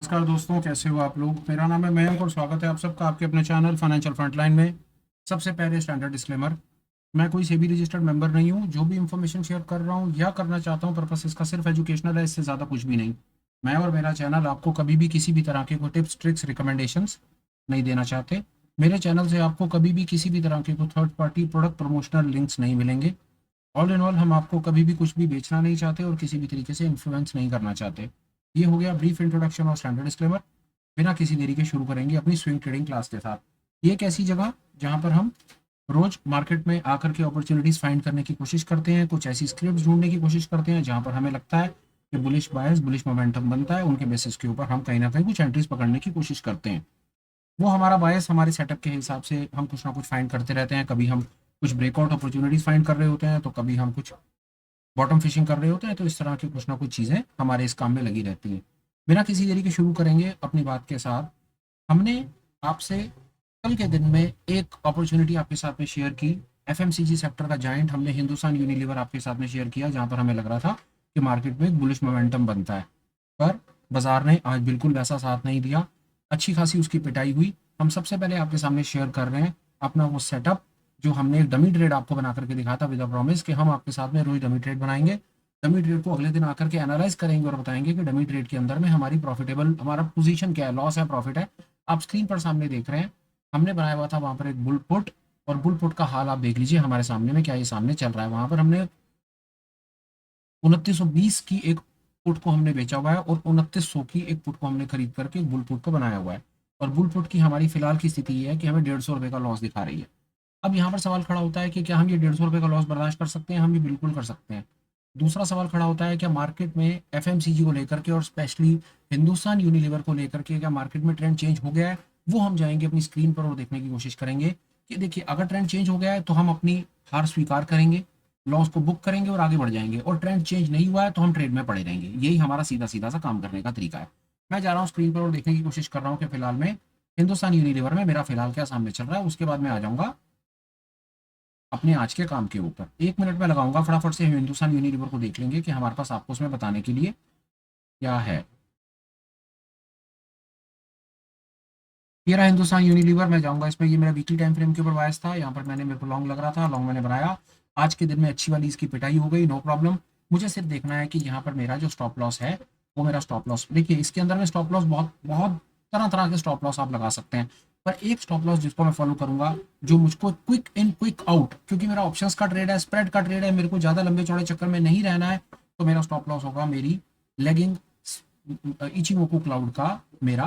नमस्कार दोस्तों, कैसे हो आप लोग। मेरा नाम है मयंक और स्वागत है आप सबका आपके अपने चैनल फाइनेंशियल फ्रंटलाइन में। सबसे पहले स्टैंडर्ड डिस्क्लेमर, मैं कोई सेबी रजिस्टर्ड मेंबर नहीं हूं। जो भी इंफॉर्मेशन शेयर कर रहा हूं या करना चाहता हूं, पर्पस इसका सिर्फ एजुकेशनल है, इससे ज़्यादा कुछ भी नहीं। मैं और मेरा चैनल आपको कभी भी किसी भी तरह के कोई टिप्स ट्रिक्स रिकमेंडेशंस नहीं देना चाहते। मेरे चैनल से आपको कभी भी किसी भी तरह के कोई third party product promotional links नहीं मिलेंगे। ऑल इन ऑल, हम आपको कभी भी कुछ भी बेचना नहीं चाहते और किसी भी तरीके से इन्फ्लुएंस नहीं करना चाहते। ये हो गया ब्रीफ इंट्रोडक्शन और स्टैंडर्ड डिस्क्लेमर। बिना किसी देरी के शुरू करेंगे अपनी स्विंग ट्रेडिंग क्लास के साथ। ये एक ऐसी जगह जहां पर हम रोज मार्केट में आकर के अपॉर्चुनिटीज फाइंड करने की कोशिश करते हैं, कुछ ऐसी स्क्रिप्ट ढूंढने की कोशिश करते हैं जहां पर हमें लगता है कि बुलिश बायस बुलिश मोमेंटम बनता है। उनके बेसिस के ऊपर हम कहीं ना कहीं कुछ एंट्रीज पकड़ने की कोशिश करते हैं। वो हमारा बायस हमारे सेटअप के हिसाब से हम कुछ ना कुछ फाइंड करते रहते हैं। कभी हम कुछ ब्रेकआउट अपॉर्चुनिटीज फाइंड कर रहे होते हैं, तो कभी हम कुछ बॉटम फिशिंग कर रहे होते हैं। तो इस तरह की कुछ ना कुछ चीज़ें हमारे इस काम में लगी रहती हैं। बिना किसी देरी के शुरू करेंगे अपनी बात के साथ। हमने आपसे कल के दिन में एक अपॉर्चुनिटी आपके साथ में शेयर की। एफएमसीजी सेक्टर का जाइंट हमने हिंदुस्तान यूनिलीवर आपके साथ में शेयर किया, जहां पर हमें लग रहा था कि मार्केट में एक बुलिश मोमेंटम बनता है। पर बाजार ने आज बिल्कुल वैसा साथ नहीं दिया। अच्छी खासी उसकी पिटाई हुई। हम सबसे पहले आपके सामने शेयर कर रहे हैं अपना वो सेटअप, जो हमने एक डमी ट्रेड आपको बना करके दिखा था विद अ प्रॉमिस कि हम आपके साथ में रोज डमी ट्रेड बनाएंगे। डमी ट्रेड को अगले दिन आकर के एनालाइज करेंगे और बताएंगे कि डमी ट्रेड के अंदर में हमारी प्रॉफिटेबल हमारा पोजीशन क्या है, लॉस है, प्रॉफिट है। आप स्क्रीन पर सामने देख रहे हैं, हमने बनाया हुआ था वहां पर एक बुल पुट। और बुल पुट का हाल आप देख लीजिए हमारे सामने में, क्या ये सामने चल रहा है। वहां पर हमने 2920 की एक पुट को हमने बेचा हुआ है और 2900 की एक पुट को हमने खरीद करके एक बुल पुट को बनाया हुआ है। और बुल पुट की हमारी फिलहाल की स्थिति ये है कि हमें 150 रुपये का लॉस दिखा रही है। अब यहाँ पर सवाल खड़ा होता है कि क्या हम ये 150 रुपये का लॉस बर्दाश्त कर सकते हैं। हम ये बिल्कुल कर सकते हैं। दूसरा सवाल खड़ा होता है, क्या मार्केट में एफएमसीजी को लेकर के और स्पेशली हिंदुस्तान यूनिलीवर को लेकर के क्या मार्केट में ट्रेंड चेंज हो गया है। वो हम जाएंगे अपनी स्क्रीन पर और देखने की कोशिश करेंगे कि देखिए, अगर ट्रेंड चेंज हो गया है तो हम अपनी हार स्वीकार करेंगे, लॉस को बुक करेंगे और आगे बढ़ जाएंगे। और ट्रेंड चेंज नहीं हुआ है तो हम ट्रेड में पड़े रहेंगे। यही हमारा सीधा सीधा सा काम करने का तरीका है। मैं जा रहा हूँ स्क्रीन पर और देखने की कोशिश कर रहा हूँ कि फिलहाल में हिंदुस्तान यूनिलीवर में मेरा फिलहाल क्या सामने चल रहा है। उसके बाद मैं आ जाऊंगा अपने आज के काम के ऊपर। 1 मिनट में लगाऊंगा, फटाफट से हिंदुस्तान यूनिलीवर को देख लेंगे कि हमारे पास आपको उसमें बताने के लिए क्या है। ये रहा हिंदुस्तान यूनिलीवर। मैं जाऊंगा इसमें। ये मेरा वीकली टाइम फ्रेम के ऊपर वायस था। यहाँ पर मैंने मेरे को लॉन्ग लग रहा था, लॉन्ग मैंने बनाया। आज के दिन में अच्छी वाली इसकी पिटाई हो गई, नो प्रॉब्लम। मुझे सिर्फ देखना है कि यहाँ पर मेरा जो स्टॉप लॉस है, वो मेरा स्टॉप लॉस देखिए। इसके अंदर में स्टॉप लॉस बहुत बहुत तरह तरह के स्टॉप लॉस आप लगा सकते हैं। पर एक स्टॉप लॉस जिसको मैं फॉलो करूंगा, जो मुझको क्विक इन क्विक आउट, क्योंकि मेरा ऑप्शंस का ट्रेड है, स्प्रेड का ट्रेड है, मेरे को ज्यादा लंबे चौड़े चक्कर में नहीं रहना है। तो मेरा स्टॉप लॉस होगा मेरी लेगिंग इचिमोकू क्लाउड का मेरा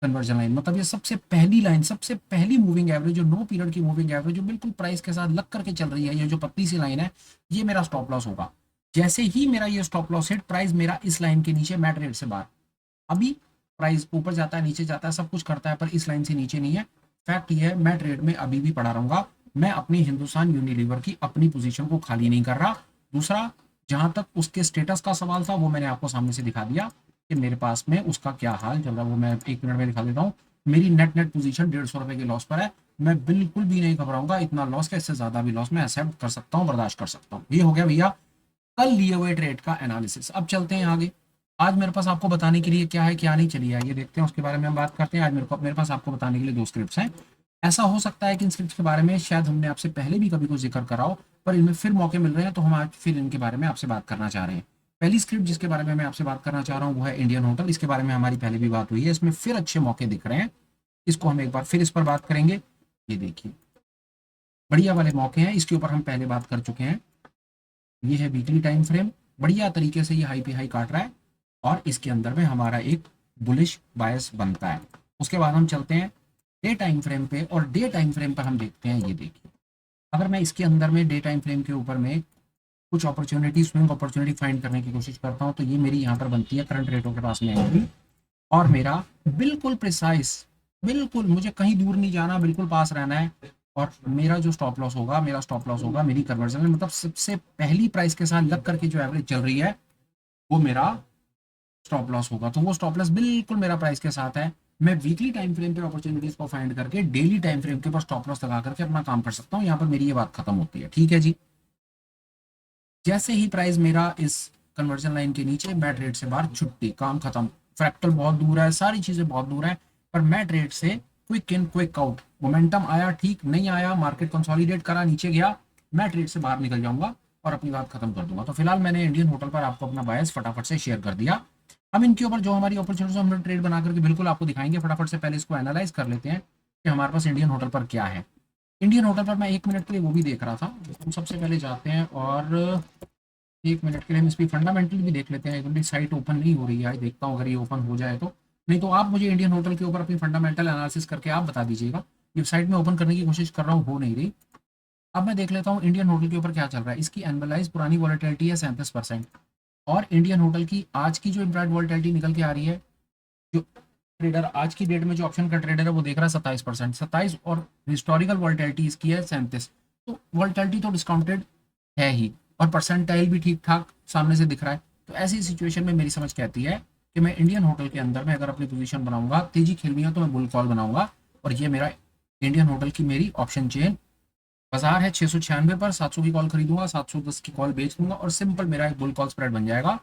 कन्वर्जन लाइन। मतलब ये सबसे पहली लाइन, सबसे पहली मूविंग एवरेज, जो नो पीरियड की मूविंग एवरेज, जो बिल्कुल प्राइस के साथ लग करके चल रही है, ये जो पतली सी लाइन है, ये मेरा स्टॉप लॉस होगा। जैसे ही मेरा ये स्टॉप लॉस हिट, प्राइस मेरा इस लाइन के नीचे, मैट रेट से बाहर। अभी प्राइस ऊपर जाता है, नीचे जाता है, सब कुछ करता है, पर इस लाइन से नीचे नहीं है। फैक्ट ये है, मैं ट्रेड में अभी भी पड़ा रहूंगा। मैं अपनी हिंदुस्तान यूनिलीवर की अपनी पोजीशन को खाली नहीं कर रहा। दूसरा, जहां तक उसके स्टेटस का सवाल था, वो मैंने आपको सामने से दिखा दिया कि मेरे पास में उसका क्या हाल चल रहा है। वो मैं 1 मिनट में दिखा देता हूँ। मेरी नेट नेट पोजीशन 150 रुपए के लॉस पर है। मैं बिल्कुल भी नहीं घबराऊंगा। इतना लॉस का, इससे ज्यादा भी लॉस मैं एक्सेप्ट कर सकता हूँ, बर्दाश्त कर सकता हूँ। ये हो गया भैया कल लिए हुए ट्रेड का एनालिसिस। अब चलते हैं आगे। आज मेरे पास आपको बताने के लिए क्या है, क्या नहीं, चलिए आइए देखते हैं, उसके बारे में हम बात करते हैं। आज मेरे पास आपको बताने के लिए 2 स्क्रिप्ट्स हैं। ऐसा हो सकता है कि इन स्क्रिप्ट्स के बारे में शायद हमने आपसे पहले भी कभी कुछ जिक्र करा हो, पर इनमें फिर मौके मिल रहे हैं, तो हम आज फिर इनके बारे में आपसे बात करना चाह रहे हैं। पहली स्क्रिप्ट जिसके बारे में मैं आपसे बात करना चाह रहा हूँ वो है इंडियन होटल। इसके बारे में हमारी पहले भी बात हुई है, इसमें फिर अच्छे मौके दिख रहे हैं। इसको हम एक बार फिर इस पर बात करेंगे। ये देखिए, बढ़िया वाले मौके हैं, इसके ऊपर हम पहले बात कर चुके हैं। ये है वीकली टाइम फ्रेम, बढ़िया तरीके से ये हाई पे हाई काट रहा है और इसके अंदर में हमारा एक बुलिश बायस बनता है। उसके बाद हम चलते हैं डे टाइम फ्रेम पे, और डे टाइम फ्रेम पर हम देखते हैं। ये देखिए, अगर मैं इसके अंदर में डे टाइम फ्रेम के ऊपर में कुछ अपॉर्चुनिटी, स्विंग अपॉर्चुनिटी फाइंड करने की कोशिश करता हूँ, तो ये मेरी यहाँ पर बनती है करंट रेटों के पास में एंट्री। और मेरा बिल्कुल प्रिसाइज, बिल्कुल मुझे कहीं दूर नहीं जाना, बिल्कुल पास रहना है। और मेरा जो स्टॉप लॉस होगा, मेरा स्टॉप लॉस होगा मेरी कन्वर्जन में, मतलब सबसे पहली प्राइस के साथ लग करके जो एवरेज चल रही है, वो मेरा स्टॉप लॉस होगा। तो वो स्टॉप लॉस बिल्कुल मेरा प्राइस के साथ है। मैं वीकली टाइम फ्रेम पे अपॉर्चुनिटीज को फाइंड करके डेली टाइम फ्रेम के ऊपर स्टॉप लॉस लगा करके अपना काम कर सकता हूँ। यहाँ पर मेरी ये बात खत्म होती है, ठीक है जी। जैसे ही प्राइस मेरा इस कन्वर्जन लाइन के नीचे, बैट रेट से बाहर, छुट्टी, काम खत्म। फ्रैक्टल बहुत दूर है, सारी चीज़ें बहुत दूर है, पर मैं ट्रेड से quick in quick out, momentum आया ठीक, नहीं आया मार्केट कंसोलिडेट करा नीचे गया, मैं ट्रेड से बाहर निकल जाऊंगा और अपनी बात खत्म कर दूंगा। तो फिलहाल मैंने इंडियन होटल पर आपको अपना बायस फटाफट से शेयर कर दिया। हम इनके ऊपर जो हमारी अपॉर्चुनिटीज हम ट्रेड बना करके बिल्कुल आपको दिखाएंगे। फटाफट से पहले इसको एनालाइज कर लेते हैं कि हमारे पास इंडियन होटल पर क्या है। इंडियन होटल पर मैं 1 मिनट के लिए वो भी देख रहा था। हम सबसे पहले जाते हैं और 1 मिनट के लिए हम इसकी फंडामेंटल भी देख लेते हैं। एक साइट ओपन नहीं हो रही है, देखता हूँ अगर ये ओपन हो जाए तो। नहीं तो आप मुझे इंडियन होटल के ऊपर अपनी फंडामेंटल एनालिसिस करके आप बता दीजिएगा। ये साइट में ओपन करने की कोशिश कर रहा हूँ, हो नहीं रही। अब मैं देख लेता हूँ इंडियन होटल के ऊपर क्या चल रहा है। इसकी एनालाइज पुरानी वॉलेटिलिटी है 37%, और इंडियन होटल की आज की जो इम्प्लाइड वॉलेटिलिटी निकल के आ रही है, जो ट्रेडर आज की डेट में जो ऑप्शन का ट्रेडर है वो देख रहा है 27%, 27, और हिस्टोरिकल वॉलेटिलिटी इसकी है 37। तो वॉलेटिलिटी तो डिस्काउंटेड है ही, और परसेंटाइल भी ठीक ठाक सामने से दिख रहा है। तो ऐसी सिचुएशन में मेरी समझ कहती है कि मैं इंडियन होटल के अंदर में अगर अपनी पोजीशन बनाऊंगा, तेजी खेलनी है तो मैं बुल कॉल बनाऊंगा। और ये मेरा इंडियन होटल की मेरी ऑप्शन चेन बाजार है 696 पर, 700 की कॉल खरीदूंगा, 710 की कॉल बेच दूंगा, और सिंपल मेरा एक बुल कॉल स्प्रेड बन जाएगा।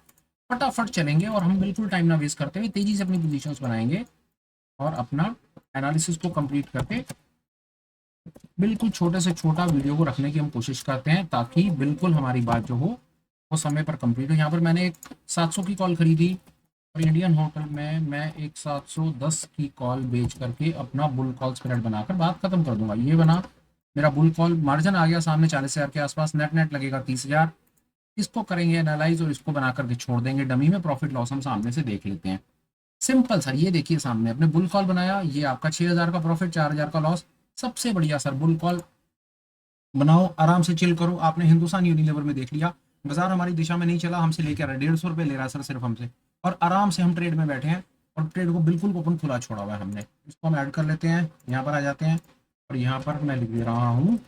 फटाफट चलेंगे और हम बिल्कुल टाइम ना वेस्ट करते हुए तेजी से अपनी पोजीशंस बनाएंगे और अपना एनालिसिस को कंप्लीट करके बिल्कुल छोटे से छोटा वीडियो को रखने की हम कोशिश करते हैं, ताकि बिल्कुल हमारी बात जो हो वो समय पर कंप्लीट हो। यहाँ पर मैंने एक 700 की कॉल खरीदी और इंडियन होटल में मैं एक 710 की कॉल बेच करके अपना बुल कॉल स्प्रेड बनाकर बात खत्म कर दूंगा। ये बना मेरा बुल कॉल, मार्जिन आ गया सामने 40,000 के आसपास, नेट नेट लगेगा 30,000। इसको करेंगे एनालाइज और इसको बना करके छोड़ देंगे डमी में। प्रॉफिट लॉस हम सामने से देख लेते हैं। सिंपल सर, ये देखिए सामने अपने बुल कॉल बनाया, ये आपका 6,000 का प्रॉफिट, 4,000 का लॉस। सबसे बढ़िया सर, बुल कॉल बनाओ, आराम से चिल करो। आपने हिंदुस्तान यूनिलीवर में देख लिया, बाजार हमारी दिशा में नहीं चला, हमसे लेकर 150 रुपये ले रहा है सर सिर्फ हमसे, और आराम से हम ट्रेड में बैठे हैं और ट्रेड को बिल्कुल ओपन खुला छोड़ा हुआ है हमने। इसको हम ऐड कर लेते हैं, यहाँ पर आ जाते हैं और यहाँ पर मैं लिख दे रहा हूँ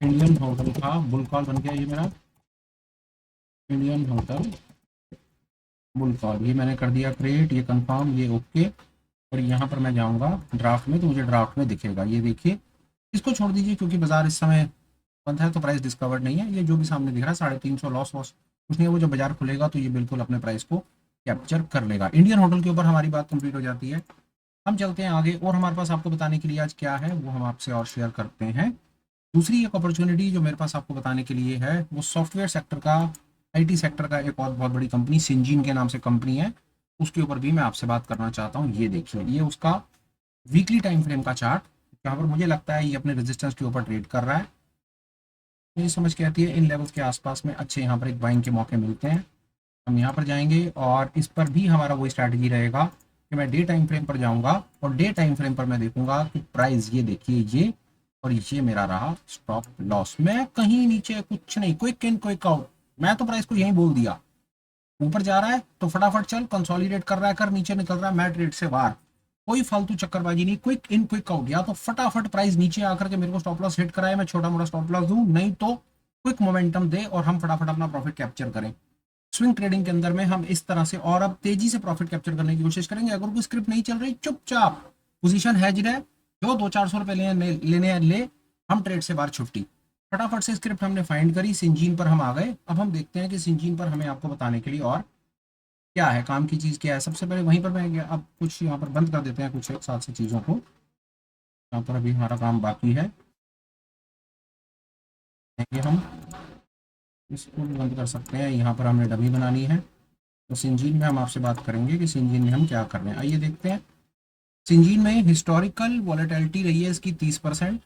इंडियन होटल का बुल कॉल बन गया ये मेरा, इंडियन होटल बुल कॉल। ये मैंने कर दिया क्रिएट, ये कंफर्म, ये ओके। और यहाँ पर मैं जाऊँगा ड्राफ्ट में, तो मुझे ड्राफ्ट में दिखेगा, ये देखिए। इसको छोड़ दीजिए क्योंकि बाजार इस समय बंद है तो प्राइस डिस्कवर्ड नहीं है। ये जो भी सामने दिख रहा है 350 लॉस वॉस कुछ नहीं है, वो जब बाजार खुलेगा तो ये बिल्कुल अपने प्राइस को कैप्चर कर लेगा। इंडियन होटल के ऊपर हमारी बात कंप्लीट हो जाती है। हम चलते हैं आगे, और हमारे पास आपको बताने के लिए आज क्या है वो हम आपसे और शेयर करते हैं। दूसरी एक अपॉर्चुनिटी जो मेरे पास आपको बताने के लिए है वो सॉफ्टवेयर सेक्टर का, आईटी सेक्टर का एक और बहुत बड़ी कंपनी सिंजीन के नाम से कंपनी है, उसके ऊपर भी मैं आपसे बात करना चाहता हूँ। ये देखिए, ये उसका वीकली टाइम फ्रेम का चार्ट, जहाँ पर मुझे लगता है ये अपने रेजिस्टेंस के ऊपर ट्रेड कर रहा है। मेरी समझ के आती है इन लेवल्स के आसपास में अच्छे यहाँ पर एक बाइंग के मौके मिलते हैं। हम यहाँ पर जाएंगे और इस पर भी हमारा वही स्ट्रैटेजी रहेगा कि मैं डे टाइम फ्रेम पर जाऊंगा, और डे टाइम फ्रेम पर मैं देखूंगा कि प्राइस, ये देखिए ये, और ये मेरा रहा स्टॉप लॉस। मैं कहीं नीचे कुछ नहीं, क्विक इन क्विक आउट। मैं तो प्राइस को यही बोल दिया, ऊपर जा रहा है तो फटाफट चल, कंसोलिडेट कर रहा है कर, नीचे निकल रहा है मैं ट्रेड से बाहर। कोई फालतू चक्करबाजी नहीं, क्विक इन क्विक आउट। या तो फटाफट प्राइस नीचे आकर के मेरे को स्टॉप लॉस हिट कराए, मैं छोटा मोटा स्टॉप लॉस दूं, नहीं तो क्विक मोमेंटम दे और हम फटाफट अपना प्रॉफिट कैप्चर करें। स्विंग ट्रेडिंग के अंदर में हम इस तरह से और अब तेजी से प्रॉफिट कैप्चर करने की कोशिश करेंगे। अगर कोई स्क्रिप्ट नहीं चल रही, चुपचाप पोजीशन हैज है, जो 200-400 रुपए लेने ले, हम ट्रेड से बाहर छुट्टी। फटाफट से स्क्रिप्ट हमने फाइंड करी, सिंजीन पर हम आ गए। अब हम देखते हैं कि सिंजीन पर हमें आपको बताने के लिए और क्या है, काम की चीज़ क्या है। सबसे पहले वहीं पर मैं अब कुछ यहाँ पर बंद कर देते हैं कुछ एक साथ से चीज़ों को, यहाँ पर अभी हमारा काम बाकी है। ये हम इसको भी बंद कर सकते हैं, यहाँ पर हमने डमी बनानी है। तो सिंजीन में हम आपसे बात करेंगे कि सिंजीन में हम क्या कर रहे हैं, आइए देखते हैं। सिंजीन में हिस्टोरिकल वॉलेटिलिटी रही है इसकी 30%।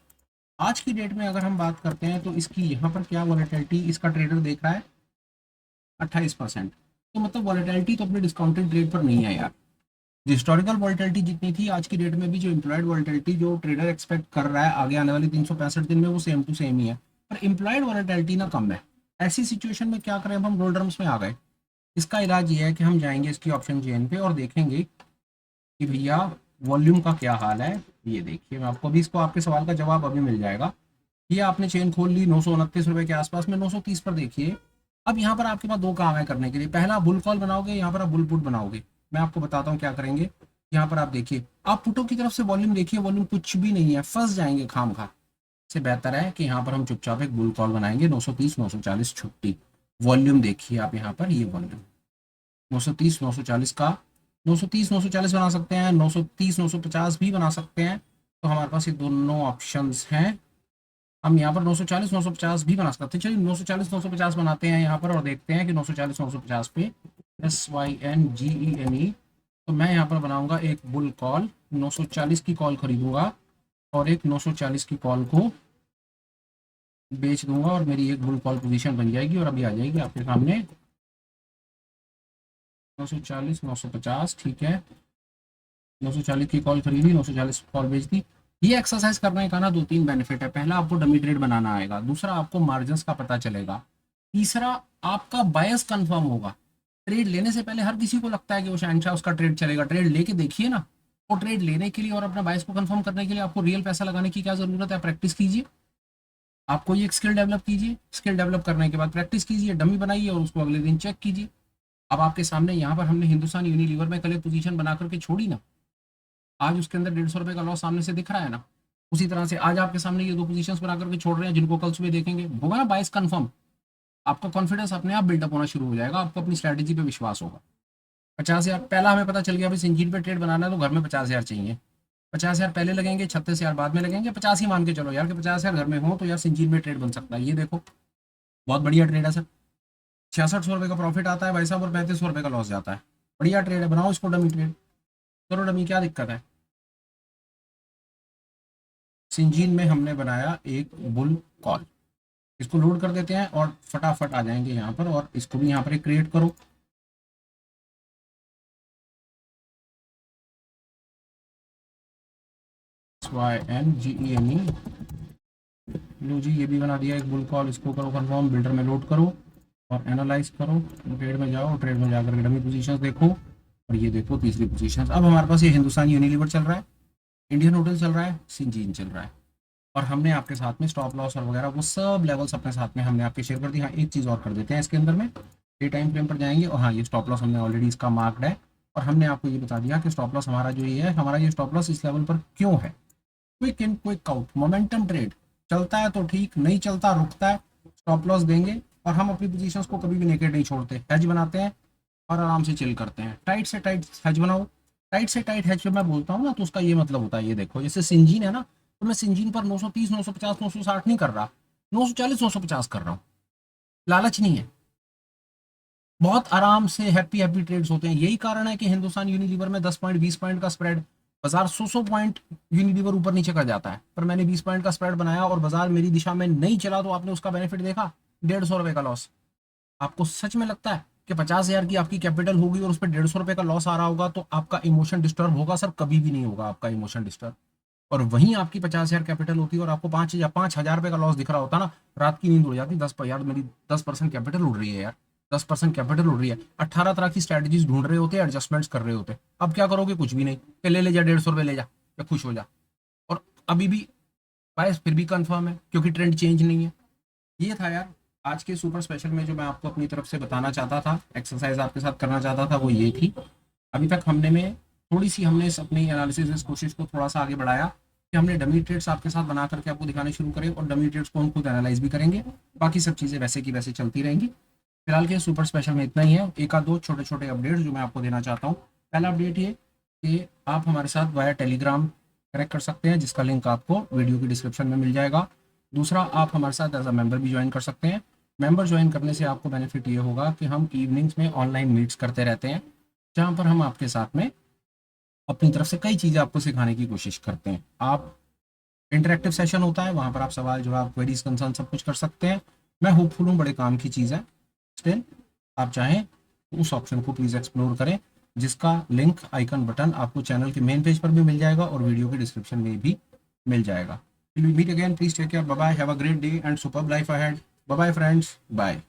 आज की डेट में अगर हम बात करते हैं तो इसकी यहाँ पर क्या वॉलेटिलिटी इसका ट्रेडर देख रहा है 28%। तो मतलब वॉलेटिलिटी तो अपने डिस्काउंटेड रेट पर नहीं है यार। हिस्टोरिकल वॉलेटिलिटी जितनी थी आज की डेट में भी जो इम्प्लॉयड वॉलेटिलिटी जो ट्रेडर एक्सपेक्ट कर रहा है आगे आने वाले 365 दिन में, वो सेम टू सेम ही है, पर इम्प्लॉयड वॉलेटिलिटी ना कम है। ऐसी सिचुएशन में क्या करें, अब हम डोल्ड्रम्स में आ गए। इसका इलाज ये है कि हम जाएंगे इसकी ऑप्शन चेन पे और देखेंगे कि भैया वॉल्यूम का क्या हाल है। ये देखिए, मैं आपको अभी इसको आपके सवाल का जवाब अभी मिल जाएगा। ये आपने चेन खोल ली 929 रुपए के आसपास में, 930 पर देखिए। अब यहाँ पर आपके पास दो काम है करने के लिए, पहला बुल कॉल बनाओगे, यहाँ पर आप बुल पुट बनाओगे। मैं आपको बताता हूँ क्या करेंगे। यहाँ पर आप देखिए, आप पुटों की तरफ से वॉल्यूम देखिए, वॉल्यूम कुछ भी नहीं है, फंस जाएंगे खाम खा। से बेहतर है कि यहाँ पर हम चुपचाप एक बुल कॉल बनाएंगे 930 940 छुट्टी। वॉल्यूम देखिए आप यहाँ पर, ये वॉल्यूम 930 940 का 930 940 बना सकते हैं, 930 950 भी बना सकते हैं। तो हमारे पास ये दोनों ऑप्शंस हैं। हम यहाँ पर 940 950 भी बना सकते हैं। चलिए 940 950 बनाते हैं यहाँ पर और देखते हैं कि 940 950 पे SYNGENE। तो मैं यहाँ पर बनाऊंगा एक बुल कॉल, 940 की कॉल खरीदूंगा और एक 940 की कॉल को बेच दूंगा और मेरी एक बुल कॉल पोजीशन बन जाएगी और अभी आ जाएगी आपके सामने 940 950। ठीक है, 940 की कॉल खरीदी, 940 कॉल बेच दी। ये एक्सरसाइज करने का ना दो तीन बेनिफिट है। पहला, आपको डमी ट्रेड बनाना आएगा। दूसरा, आपको मार्जिन का पता चलेगा। तीसरा, आपका बायस कंफर्म होगा। ट्रेड लेने से पहले हर किसी को लगता है कि वो शहनशाह उसका ट्रेड चलेगा। ट्रेड लेके देखिए ना। वो ट्रेड लेने के लिए और अपना बायस को कंफर्म करने के लिए आपको रियल पैसा लगाने की क्या जरूरत है? प्रैक्टिस कीजिए। आपको ये एक स्किल डेवलप कीजिए। स्किल डेवलप करने के बाद प्रैक्टिस कीजिए, डमी बनाइए और उसको अगले दिन चेक कीजिए। अब आपके सामने यहाँ पर हमने हिंदुस्तान यूनिलीवर में कल एक पोजीशन बना करके छोड़ी ना, आज उसके अंदर 150 रुपए का लॉस सामने से दिख रहा है ना। उसी तरह से आज आपके सामने ये दो पोजीशंस बना करके छोड़ रहे हैं, जिनको कल सुबह देखेंगे, होगा ना बायस कंफर्म। आपका कॉन्फिडेंस अपने आप बिल्डअप होना शुरू हो जाएगा, आपको अपनी स्ट्रैटेजी पे विश्वास होगा। 50,000 पहला हमें पता चल गया भाई सिंजीन पे ट्रेड बनाना है तो घर में 50,000 चाहिए। 50,000 पहले लगेंगे, 36,000 बाद में लगेंगे, 50 ही मान के चलो यार कि 50,000 घर में हो तो यार सिंजीन में ट्रेड बन सकता है। ये देखो, बहुत बढ़िया ट्रेड है सर। 6600 रुपये का प्रॉफिट आता है भाई साहब और 3500 रुपये का लॉस जाता है। बढ़िया ट्रेड है, बनाओ इसको डमी ट्रेड, करो डमी, क्या दिक्कत है। सिंजीन में हमने बनाया एक बुल कॉल, इसको लोड कर देते हैं और फटाफट आ जाएंगे यहाँ पर। और इसको भी यहाँ पर क्रिएट करो। SYNGENE, लो जी, ये भी बना दिया एक बुल कॉल। इसको करो कंफर्म, बिल्डर में लोड करो और एनालाइज करो। ट्रेड में जाओ, ट्रेड में जाकर डमी पोजीशंस देखो और ये देखो तीसरी पोजीशंस। अब हमारे पास ये हिंदुस्तान यूनिलीवर चल रहा है, इंडियन होटल चल रहा है, सिंजीन चल रहा है और हमने आपके साथ में स्टॉप लॉस और वगैरह वो सब लेवल्स अपने साथ में हमने आपके शेयर कर दी। हाँ, एक चीज़ और कर देते हैं इसके अंदर में, ये टाइम फ्रेम पर जाएंगे और हाँ, ये स्टॉप लॉस हमने ऑलरेडी इसका मार्क्ड है और हमने आपको ये बता दिया कि स्टॉप लॉस हमारा जो ये है, हमारा ये स्टॉप लॉस इस लेवल पर क्यों है। Quick in quick out, momentum trade, चलता है तो ठीक, नहीं चलता रुकता है, स्टॉप लॉस देंगे और हम अपनी पोजीशंस को कभी भी नेकेड नहीं छोड़ते, हेज बनाते हैं और आराम से चिल करते हैं। टाइट से टाइट हेज बनाओ। टाइट से टाइट हेज पे मैं बोलता हूँ ना तो उसका ये मतलब होता है, ये देखो जैसे सिंजीन है ना, तो मैं सिंजीन पर 930 950 960 नहीं कर रहा, 940 950 कर रहा हूँ। लालच नहीं है, बहुत आराम से हैप्पी हैप्पी ट्रेड्स होते हैं। यही कारण है कि हिंदुस्तान यूनिलीवर में 10 पॉइंट 20 पॉइंट का स्प्रेड, बाजार 100 पॉइंट यूनिलीवर ऊपर नीचे कर जाता है, पर मैंने 20 पॉइंट का स्प्रेड बनाया और बाजार मेरी दिशा में नहीं चला तो आपने उसका बेनिफिट देखा, 150 रुपए का लॉस। आपको सच में लगता है कि 50,000 की आपकी कैपिटल होगी और उस पर 150 रुपए का लॉस आ रहा होगा तो आपका इमोशन डिस्टर्ब होगा? सर कभी भी नहीं होगा आपका इमोशन डिस्टर्ब। और वहीं आपकी 50,000 कैपिटल होती है और आपको 5,000 रुपए का लॉस दिख रहा होता ना, रात की नींद उड़ जाती। 10 यार मेरी 10% कैपिटल उड़ रही है यार, 10% कैपिटल उड़ रही है। 18 तरह की स्ट्रेटजीज ढूंढ रहे होते हैं, एडजस्टमेंट्स कर रहे होते। अब क्या करोगे? कुछ भी नहीं, कि ले जा 150 रुपये ले जा या खुश हो जा। और अभी भी बायस फिर भी कंफर्म है क्योंकि ट्रेंड चेंज नहीं है। ये था यार आज के सुपर स्पेशल में जो मैं आपको अपनी तरफ से बताना चाहता था, एक्सरसाइज आपके साथ करना चाहता था, वो ये थी। अभी तक हमने में थोड़ी सी हमने इस अपनी एनालिसिस इस कोशिश को थोड़ा सा आगे बढ़ाया कि हमने डमी ट्रेड्स आपके साथ बना करके आपको दिखाने शुरू करें और डमी ट्रेड्स को हम खुद एनालाइज भी करेंगे। बाकी सब चीज़ें वैसे की वैसे चलती रहेंगी। फिलहाल के सुपर स्पेशल में इतना ही है। एक आध दो छोटे छोटे अपडेट्स जो मैं आपको देना चाहता हूँ। पहला अपडेट ये कि आप हमारे साथ वाया टेलीग्राम कनेक्ट कर सकते हैं, जिसका लिंक आपको वीडियो की डिस्क्रिप्शन में मिल जाएगा। दूसरा, आप हमारे साथ एज अ मेंबर भी ज्वाइन कर सकते हैं। मेंबर ज्वाइन करने से आपको बेनिफिट ये होगा कि हम इवनिंग्स में ऑनलाइन मीट्स करते रहते हैं, जहाँ पर हम आपके साथ में अपनी तरफ से कई चीज़ें आपको सिखाने की कोशिश करते हैं। आप इंटरेक्टिव सेशन होता है, वहाँ पर आप सवाल जवाब, क्वेरीज, कंसर्न सब कुछ कर सकते हैं। मैं होपफुल हूँ, बड़े काम की चीज़ है। स्टिल आप चाहें तो उस ऑप्शन को प्लीज़ एक्सप्लोर करें, जिसका लिंक आइकन बटन आपको चैनल के मेन पेज पर भी मिल जाएगा और वीडियो के डिस्क्रिप्शन में भी मिल जाएगा। Meet again, please take care, bye bye, have a great day and superb life ahead. Bye bye friends, bye.